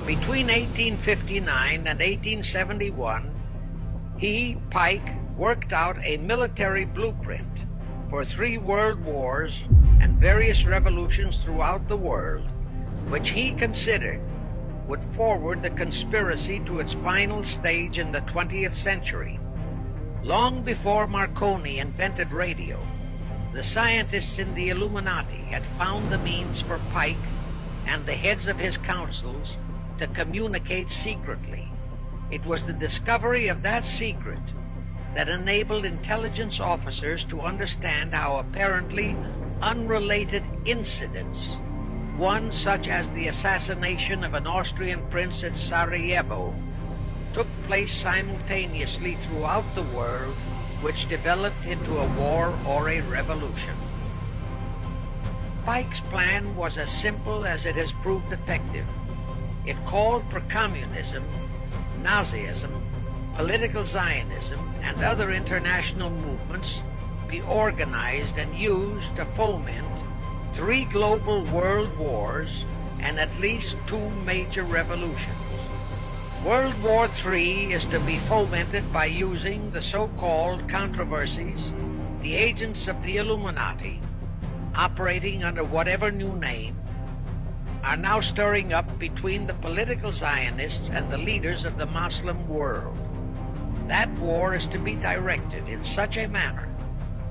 Between 1859 and 1871, he, Pike, worked out a military blueprint for 3 world wars and various revolutions throughout the world, which he considered would forward the conspiracy to its final stage in the 20th century. Long before Marconi invented radio, the scientists in the Illuminati had found the means for Pike and the heads of his councils to communicate secretly. It was the discovery of that secret that enabled intelligence officers to understand how apparently unrelated incidents, one such as the assassination of an Austrian prince at Sarajevo, took place simultaneously throughout the world, which developed into a war or a revolution. Pike's plan was as simple as it has proved effective. It called for communism, Nazism, political Zionism, and other international movements be organized and used to foment 3 global world wars and at least 2 major revolutions. World War III is to be fomented by using the so-called controversies the agents of the Illuminati, operating under whatever new name, are now stirring up between the political Zionists and the leaders of the Muslim world. That war is to be directed in such a manner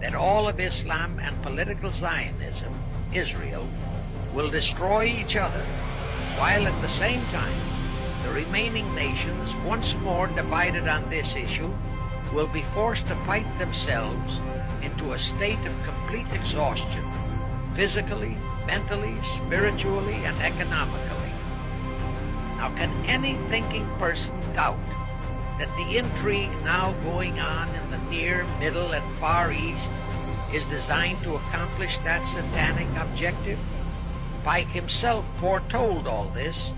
that all of Islam and political Zionism, Israel, will destroy each other, while at the same time the remaining nations, once more divided on this issue, will be forced to fight themselves into a state of complete exhaustion, physically, mentally, spiritually, and economically. Now, can any thinking person doubt that the intrigue now going on in the near, middle, and far east is designed to accomplish that satanic objective? Pike himself foretold all this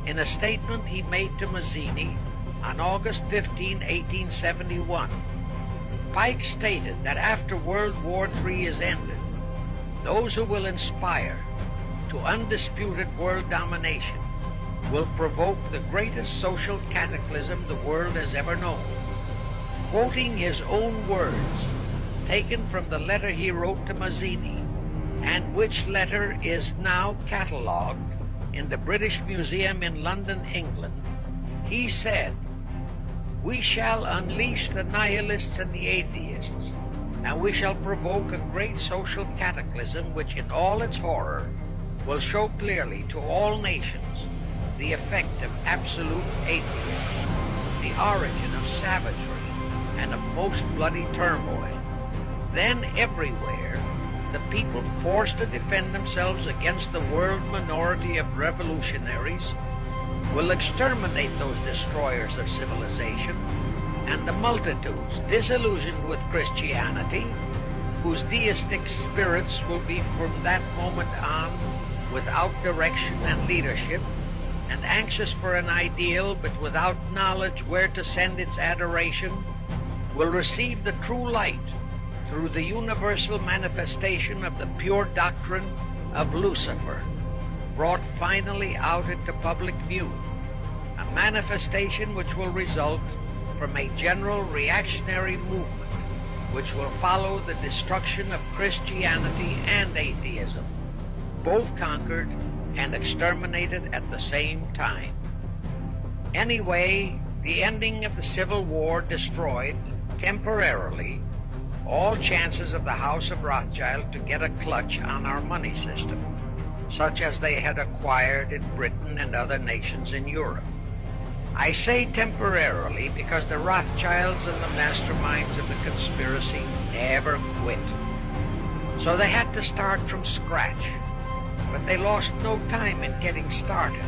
in a statement he made to Mazzini on August 15, 1871. Pike stated that after World War III is ended, those who will inspire to undisputed world domination will provoke the greatest social cataclysm the world has ever known. Quoting his own words, taken from the letter he wrote to Mazzini, and which letter is now catalogued in the British Museum in London, England, he said, "We shall unleash the nihilists and the atheists, and we shall provoke a great social cataclysm which in all its horror will show clearly to all nations the effect of absolute atheism, the origin of savagery and of most bloody turmoil. Then everywhere the people forced to defend themselves against the world minority of revolutionaries will exterminate those destroyers of civilization, and the multitudes disillusioned with Christianity, whose deistic spirits will be from that moment on without direction and leadership, and anxious for an ideal but without knowledge where to send its adoration, will receive the true light through the universal manifestation of the pure doctrine of Lucifer, brought finally out into public view, a manifestation which will result from a general reactionary movement which will follow the destruction of Christianity and atheism, both conquered and exterminated at the same time. Anyway, the ending of the Civil War destroyed, temporarily, all chances of the House of Rothschild to get a clutch on our money system, such as they had acquired in Britain and other nations in Europe. I say temporarily because the Rothschilds and the masterminds of the conspiracy never quit. So they had to start from scratch, but they lost no time in getting started.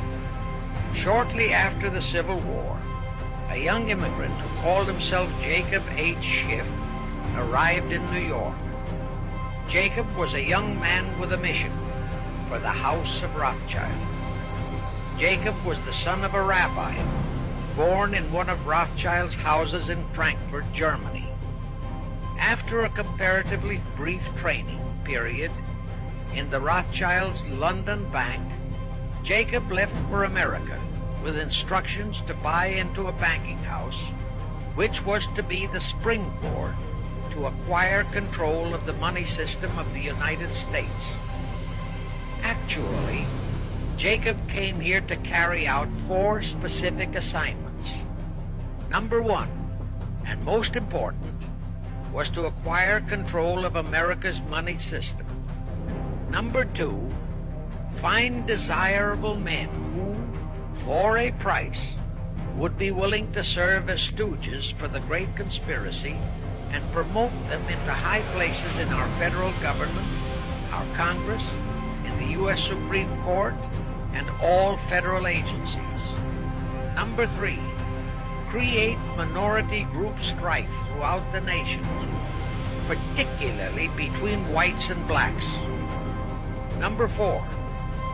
Shortly after the Civil War, a young immigrant who called himself Jacob H. Schiff arrived in New York. Jacob was a young man with a mission for the House of Rothschild. Jacob was the son of a rabbi, born in one of Rothschild's houses in Frankfurt, Germany. After a comparatively brief training period in the Rothschilds' London bank, Jacob left for America with instructions to buy into a banking house, which was to be the springboard to acquire control of the money system of the United States. Actually, Jacob came here to carry out 4 specific assignments. Number 1, and most important, was to acquire control of America's money system. Number 2, find desirable men who, for a price, would be willing to serve as stooges for the great conspiracy and promote them into high places in our federal government, our Congress, in the U.S. Supreme Court, and all federal agencies. Number 3, create minority group strife throughout the nation, particularly between whites and blacks. Number 4,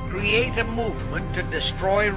create a movement to destroy